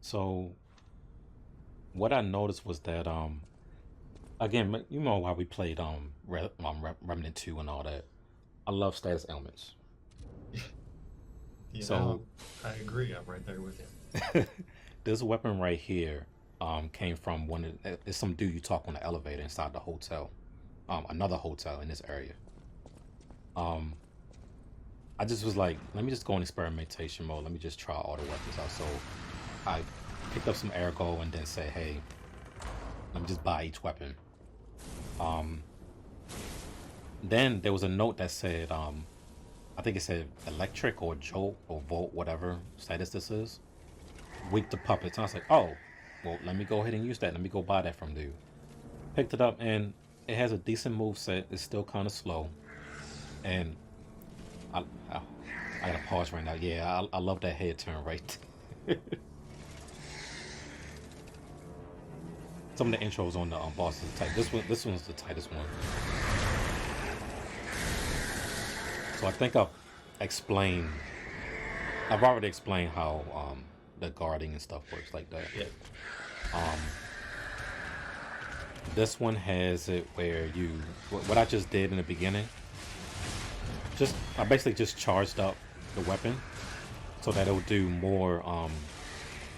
So what I noticed was that again, you know why we played Remnant 2 and all that. I love status elements. You So know, I agree. I'm right there with you. this weapon right here came from it's some dude you talk on the elevator inside the hotel. Another hotel in this area. Um I just was like, let me just go in experimentation mode. Let me just try all the weapons out. So I picked up some ergo and then said, hey, let me just buy each weapon. Um then there was a note that said, I think it said electric or jolt or volt, whatever status this is. Weak to puppets. And I was like, oh, well, let me go ahead and use that. Let me go buy that from dude. Picked it up and it has a decent move set. It's still kind of slow. And I, I, I gotta pause right now. Yeah, I love that head turn right. Some of the intros on the bosses are tight. This one's the tightest one. So I think explained. I've already explained how the guarding and stuff works like that. Yeah. Um, this one has it where what I just did in the beginning. I basically just charged up the weapon so that it'll do more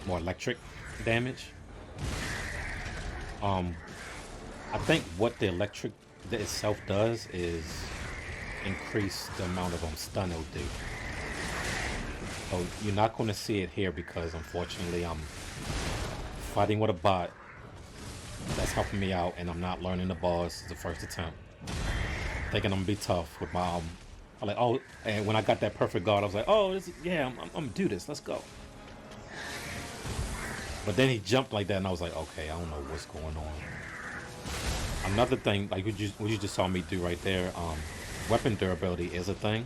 electric damage. I think what the electric itself does is increase the amount of stun it'll do. So you're not going to see it here because unfortunately I'm fighting with a bot that's helping me out and I'm not learning the boss the first attempt. Thinking I'm gonna be tough with my I'm like, oh, and when I got that perfect guard, I was like, oh, yeah, I'm gonna do this. Let's go. But then he jumped like that, and I was like, okay, I don't know what's going on. Another thing, like what you just saw me do right there, weapon durability is a thing,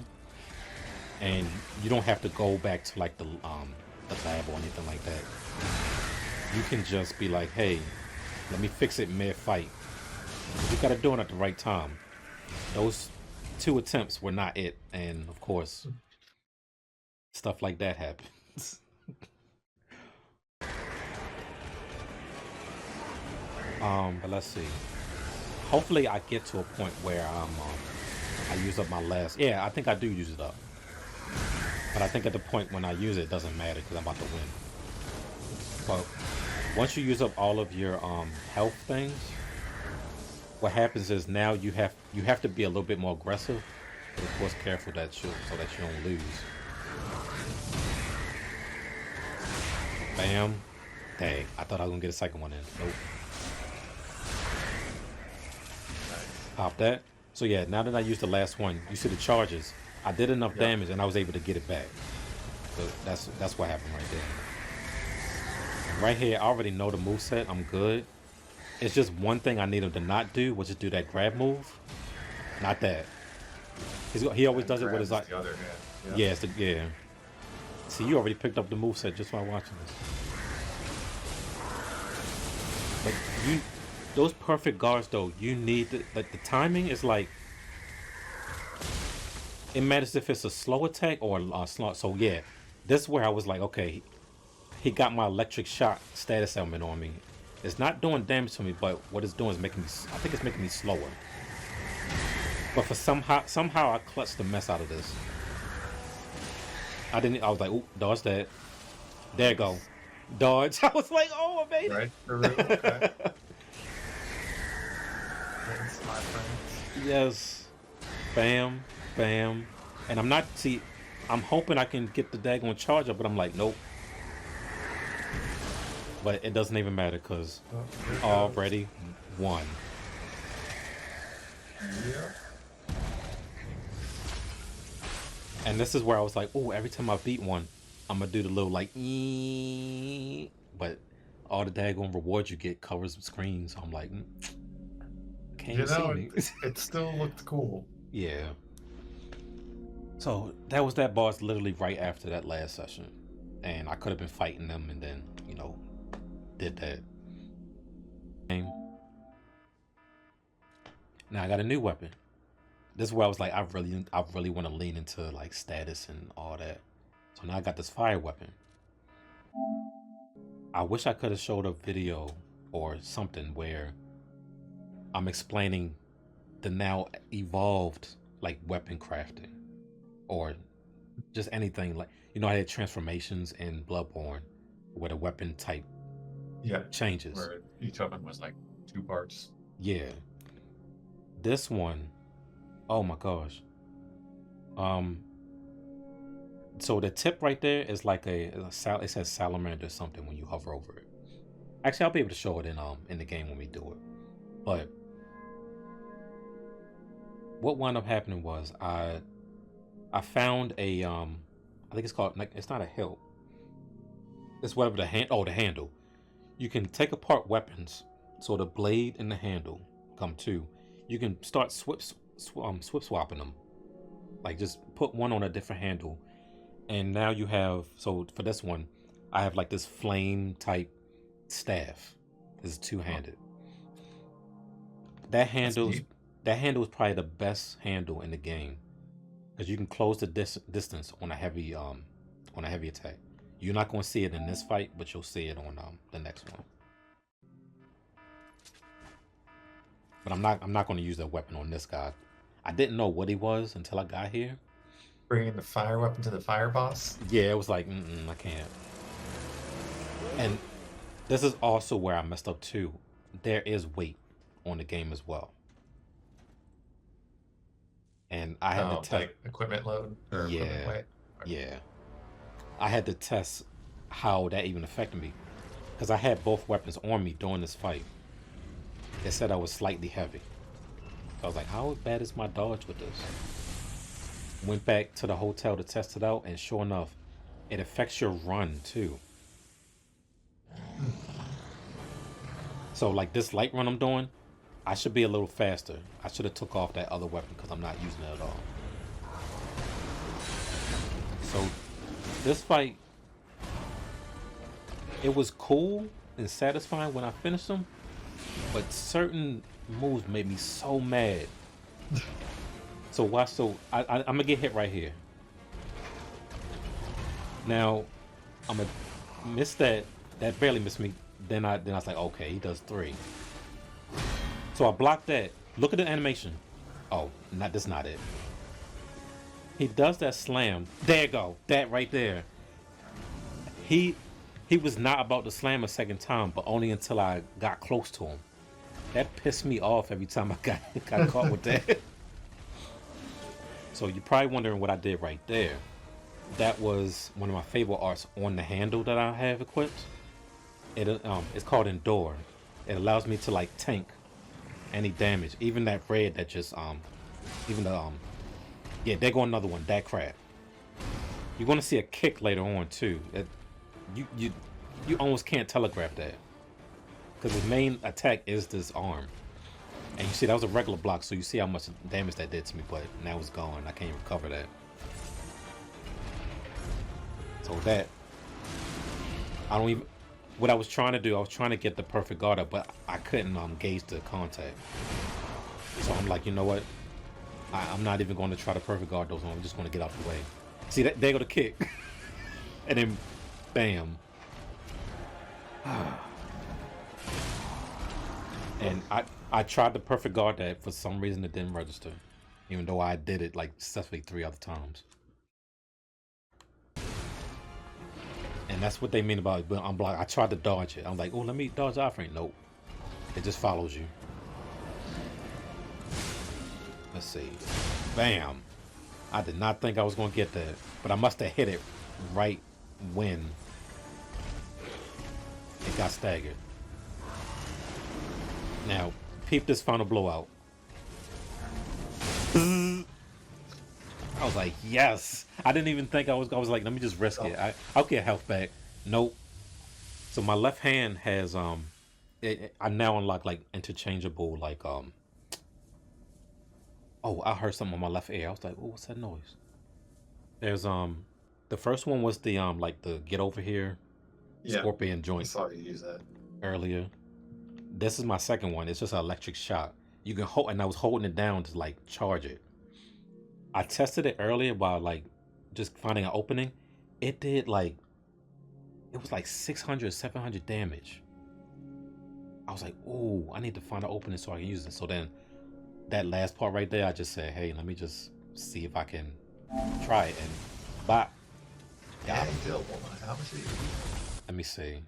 and you don't have to go back to like the lab or anything like that. You can just be like, hey, let me fix it mid-fight. You gotta do it at the right time. Those 2 attempts were not it, and of course, stuff like that happens. But let's see. Hopefully, I get to a point where I use up my last. Yeah, I think I do use it up. But I think at the point when I use it, it doesn't matter because I'm about to win. But once you use up all of your health things, what happens is now you have to be a little bit more aggressive, but of course careful so that you don't lose. Bam. Dang, I thought I was gonna get a second one in. Nope. Nice. Pop that. So yeah, now that I used the last one, you see the charges. I did enough Yep. damage and I was able to get it back. So that's what happened right there. And right here, I already know the moveset. I'm good. It's just one thing I need him to not do, which is do that grab move. Not that. He always And does it with grab his is like. the other hand. Yep. Yeah, yeah. See, you already picked up the moveset just by watching this. But those perfect guards though, you need the timing is like. It matters if it's a slow attack or a slow. So yeah, this is where I was like, okay, he got my electric shock status element on me. It's not doing damage to me, but what it's doing is making me. I think it's making me slower. But for somehow I clutched the mess out of this. I didn't. I was like, "Ooh, dodge that." There you go, Nice. dodge. I was like, "Oh, I made Right, Peru. Okay. it." Thanks, my friend. Yes, bam, bam, and I'm not. See, I'm hoping I can get the daggone charger, but I'm like, nope. But it doesn't even matter because Oh, we here it goes. already won. Yep. And this is where I was like, oh, every time I beat one, I'm gonna do the little like, "Ee," but all the daggone rewards you get covers the screen. So I'm like, can't You even see know, me. it still looked cool. Yeah. So that was that boss literally right after that last session, and I could have been fighting them, and then did that. Now I got a new weapon. This is where I was like, I really want to lean into like status and all that. So now I got this fire weapon. I wish I could have showed a video or something where I'm explaining the now evolved like weapon crafting or just anything like I had transformations in Bloodborne where the weapon type Yeah, changes. where each of them was like 2 parts. Yeah. This one, oh my gosh. So the tip right there is like it says salamander or something when you hover over it. Actually, I'll be able to show it in the game when we do it. But what wound up happening was I found a I think it's called, like, it's not a hilt. It's whatever the handle. You can take apart weapons, so the blade and the handle come two. You can start swip swapping them. Like just put one on a different handle, and now you have. So for this one, I have like this flame type staff. It's 2-handed. That handle is probably the best handle in the game because you can close the distance on a heavy attack. You're not going to see it in this fight, but you'll see it on the next one. But I'm not going to use that weapon on this guy. I didn't know what he was until I got here. Bringing the fire weapon to the fire boss? Yeah, it was like, I can't. And this is also where I messed up too. There is weight on the game as well. And I had to test like equipment load or equipment weight? Yeah. I had to test how that even affected me. Because I had both weapons on me during this fight. It said I was slightly heavy. So I was like, how bad is my dodge with this? Went back to the hotel to test it out, and sure enough, it affects your run too. So like this light run I'm doing, I should be a little faster. I should have took off that other weapon because I'm not using it at all. So this fight, it was cool and satisfying when I finished them, but certain moves made me so mad. So watch. So I'm gonna get hit right here. Now I'm gonna miss that. That barely missed me. Then I was like, okay, he does 3. So I blocked that. Look at the animation. Oh, that's not it. He does that slam. There you go. That right there. He was not about to slam a second time, but only until I got close to him. That pissed me off every time I got caught with that. So you're probably wondering what I did right there. That was one of my favorite arts on the handle that I have equipped. It's called Endure. It allows me to like tank any damage, even that red that just yeah, there go another one. That crap. You're gonna see a kick later on too. You almost can't telegraph that because his main attack is this arm, and you see that was a regular block, so you see how much damage that did to me. But now it's gone. I can't recover that. So that I don't even. What I was trying to do, I was trying to get the perfect guard up, but I couldn't gauge the contact. So I'm like, you know what? I'm not even going to try to perfect guard those ones. I'm just going to get out the way. See that? There go the kick, and then, bam. And I tried to perfect guard that. For some reason, it didn't register, even though I did it like successfully 3 other times. And that's what they mean about unblock. I tried to dodge it. I'm like, oh, let me dodge offering. Nope. It just follows you. Let's see. Bam. I did not think I was going to get that. But I must have hit it right when it got staggered. Now, peep this final blowout. I was like, yes. I didn't even think I was like, let me just risk it. I'll get health back. Nope. So my left hand has I now unlock like interchangeable like oh, I heard something on my left ear. I was like, oh, what's that noise? There's the first one was the like the get over here scorpion joint. I saw you use that earlier. This is my second one. It's just an electric shock. You can hold, and I was holding it down to like charge it. I tested it earlier by like just finding an opening. It did like it was like 600, 700 damage. I was like, oh, I need to find an opening so I can use it. So then that last part right there, I just said, hey, let me just see if I can try it. And bop. Yeah, Dill, how much are you? Let me see.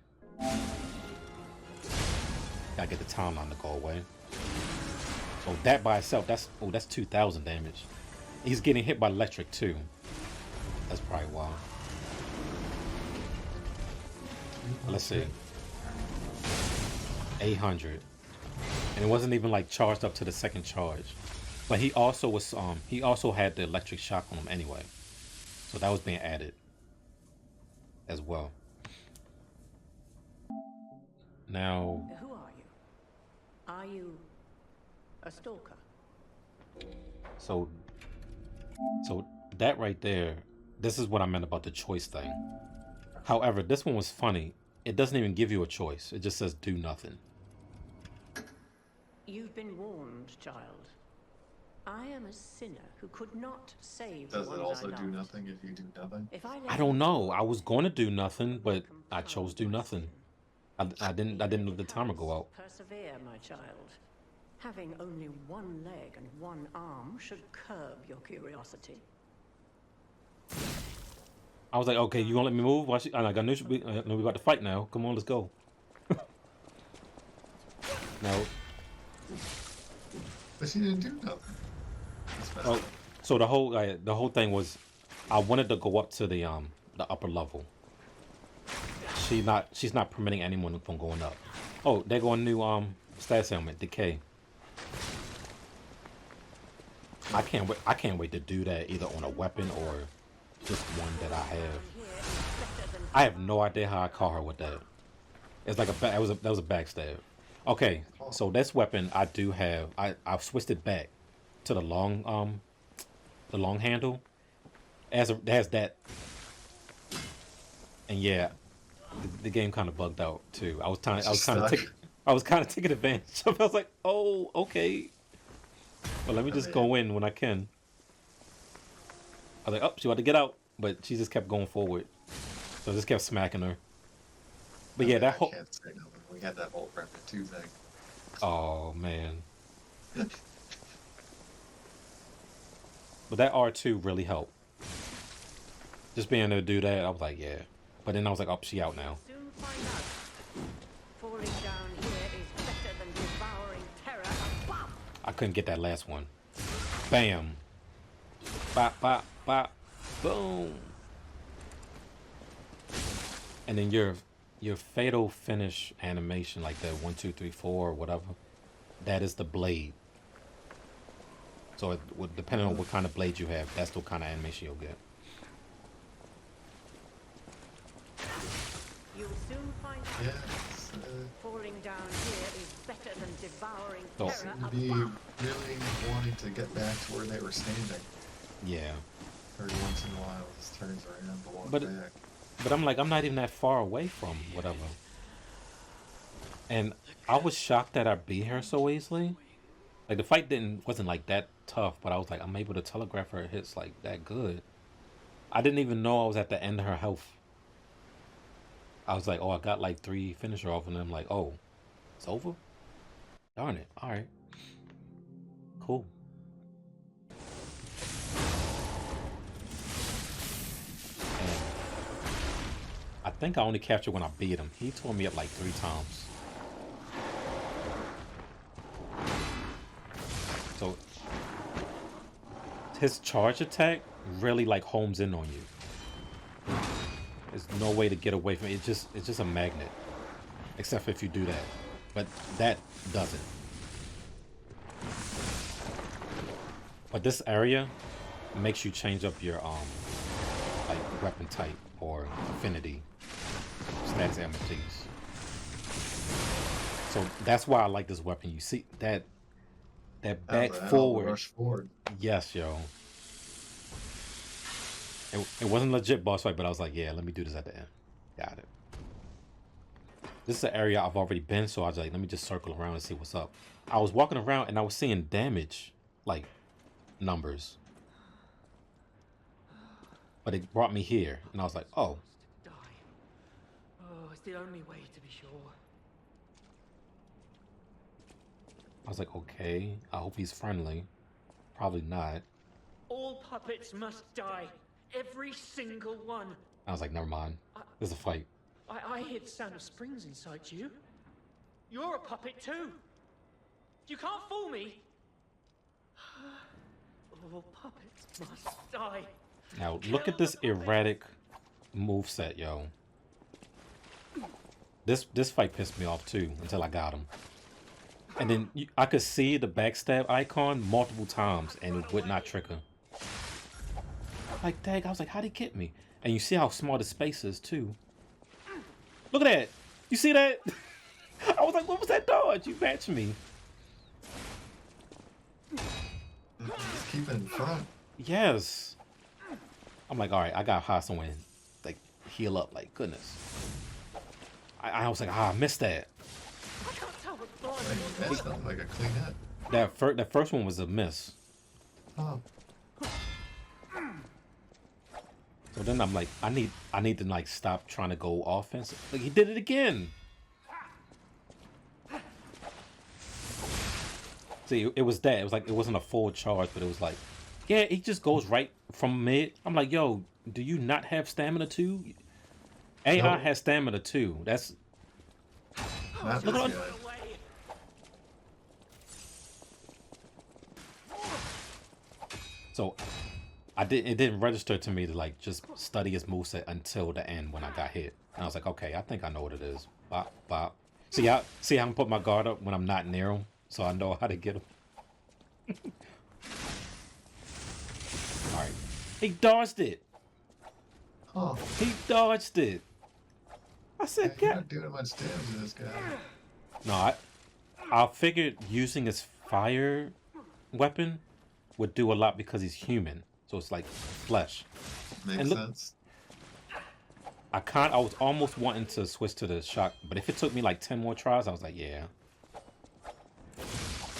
Gotta get the timeline to go away. Oh, that by itself, that's 2,000 damage. He's getting hit by electric too. That's probably why. Let's see. 800. And it wasn't even like charged up to the second charge. But he also was he also had the electric shock on him anyway. So that was being added as well. Now, Who are you? Are you a stalker? so that right there, this is what I meant about the choice thing. However, this one was funny. It doesn't even give you a choice. It just says do nothing. You've been warned, child. I am a sinner who could not save Does the it ones also I do loved. nothing if you do nothing? If I I don't know. I was going to do nothing, but I chose do nothing. I didn't let the timer go out. Persevere, my child. Having only one leg and one arm should curb your curiosity. I was like, okay, you gonna let me move? I knew we about to fight now. Come on, let's go. Now, But she didn't do nothing. That's messed oh, up. so the whole thing was, I wanted to go up to the upper level. She's not permitting anyone from going up. Oh, they're going new status helmet, decay. I can't wait to do that either on a weapon or just one that I have. I have no idea how I caught her with that. It's like that was a backstab. Okay, so this weapon I do have. I've switched it back to the long handle. It has that, and yeah, the game kind of bugged out too. I was kind of taking advantage. I was like, oh, okay. Well, let me just go in when I can. I was like, oh, she had to get out, but she just kept going forward. So I just kept smacking her. But yeah, that whole. I can't say nothing. We had that whole Revenant 2 thing. Oh man. But that R2 really helped. Just being able to do that, I was like, yeah. But then I was like, oh, she out now. Soon find out. Falling down here is better than devouring terror. Bam! I couldn't get that last one. Bam. Bop, bop, bop. Boom. And then your fatal finish animation, like the 1, 2, 3, 4 or whatever, that is the blade. So it would, depending on what kind of blade you have, that's the kind of animation you'll get. You'll soon find out. Yes. Falling down here is better than devouring Oh. terror. Seem to be really wanting to get back to where they were standing. Yeah. Every once in a while, it just turns around to walk But- back. But I'm like, I'm not even that far away from whatever. And I was shocked that I beat her so easily. Like the fight wasn't like that tough, but I was like, I'm able to telegraph her hits like that good. I didn't even know I was at the end of her health. I was like, oh, I got like 3 finisher off, and I'm like, oh, it's over? Darn it. All right. Cool. And I think I only captured when I beat him. He tore me up like 3 times. So his charge attack really like homes in on you. There's no way to get away from it. It's just a magnet. Except for if you do that. But that doesn't. But this area makes you change up your like weapon type or affinity. Stats and abilities. So that's why I like this weapon. You see that back forward. Rush forward. Yes, yo. It wasn't a legit boss fight, but I was like, yeah, let me do this at the end. Got it. This is an area I've already been, so I was like, let me just circle around and see what's up. I was walking around and I was seeing damage, like, numbers. But it brought me here, and I was like, oh. It's the only way to be sure. I was like, okay, I hope he's friendly. Probably not. All puppets must die. Every single one. I was like, never mind. There's a fight. I hear the sound of springs inside you. You're a puppet too. You can't fool me. All puppets must die. Now, look at this erratic moveset, yo. This fight pissed me off too until I got him. And then I could see the backstab icon multiple times and it would not trigger. Like, dang, I was like, how'd he get me? And you see how small the space is too. Look at that. You see that? I was like, what was that dodge? You matched me. Just keep it in front. Yes. I'm like, all right, I got high someone like heal up. Like, goodness. I was like, I missed that. I can't tell what's blind. Hey, that sounded like a clean hit. That first one was a miss. Oh, So then I'm like, I need to like stop trying to go offensive. Like, he did it again. See, it was that. It was like, it wasn't a full charge, but it was like, yeah, he just goes right from mid. I'm like, yo, do you not have stamina too? AI No. has stamina too. That's not Look this at- guy. so. It didn't register to me to like just study his moveset until the end when I got hit. And I was like, okay, I think I know what it is. Bop, bop. See how I can put my guard up when I'm not near him, so I know how to get him. All right, he dodged it. Oh, He dodged it. I said, you're "God." not doing much damage to this guy. No, I figured using his fire weapon would do a lot because he's human, so it's like flesh. Makes And look- sense. I was almost wanting to switch to the shock, but if it took me like 10 more tries, I was like, yeah.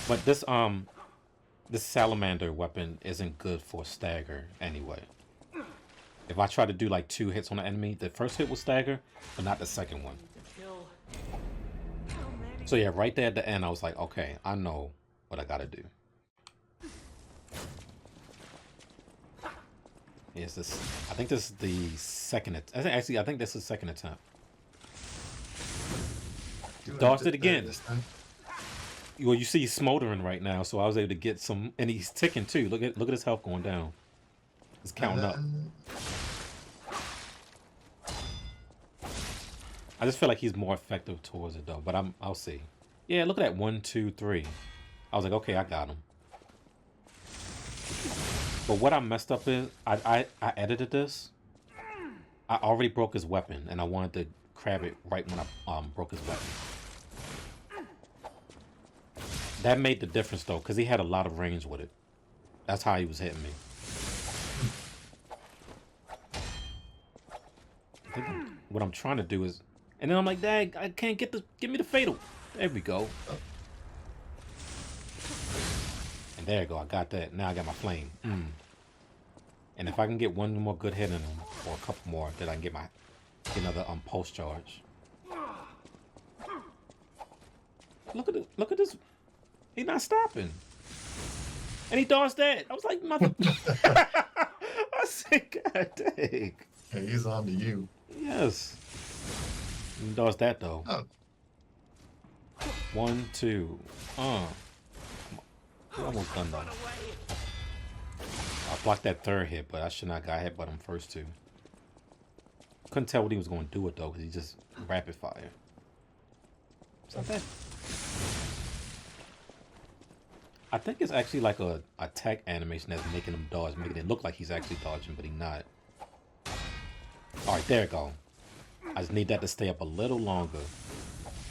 But this salamander weapon isn't good for stagger anyway. If I try to do like 2 hits on the enemy, the first hit will stagger, but not the second one. To kill. How many? So yeah, right there at the end, I was like, okay, I know what I gotta do. Yes, this. I think this is the second. I think this is the second attempt. Doing Dodged it bit better again. this time. Well, you see, he's smoldering right now, so I was able to get some, and he's ticking too. Look at his health going down. It's counting up. I just feel like he's more effective towards it though, but I'll see. Yeah, look at that 1, 2, 3. I was like, okay, I got him. But what I messed up is I edited this. I already broke his weapon, and I wanted to crab it right when I broke his weapon. That made the difference though, because he had a lot of range with it. That's how he was hitting me. I think what I'm trying to do is, and then I'm like, dang, I can't get the, give me the fatal. There we go. And there you go, I got that. Now I got my flame. And if I can get one more good hit in him, or a couple more, then I can get another pulse charge. Look at this. He's not stopping. And he dodged that. I was like, mother. I said, God dang. Hey, he's on to you. Yes. He dodged that though. Oh, 1, 2. We're almost done though. I blocked that third hit, but I should not got hit by them first 2. Couldn't tell what he was going to do it though, because he just rapid fire. It's not bad. I think it's actually like a attack animation that's making him dodge, making it look like he's actually dodging, but he's not. All right, there we go. I just need that to stay up a little longer.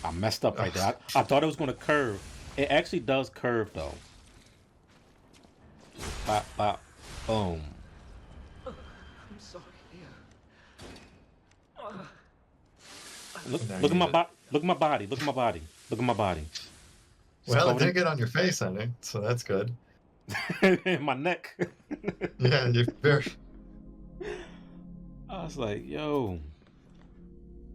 I messed up right there. I thought it was going to curve. It actually does curve though. Bop, bop, boom. I'm sorry. Look Now at you my did. look at my body. Look at my body. Look at my body. well, it covered did get on your face, honey, so that's good. in my neck. Yeah, you're very. I was like, yo.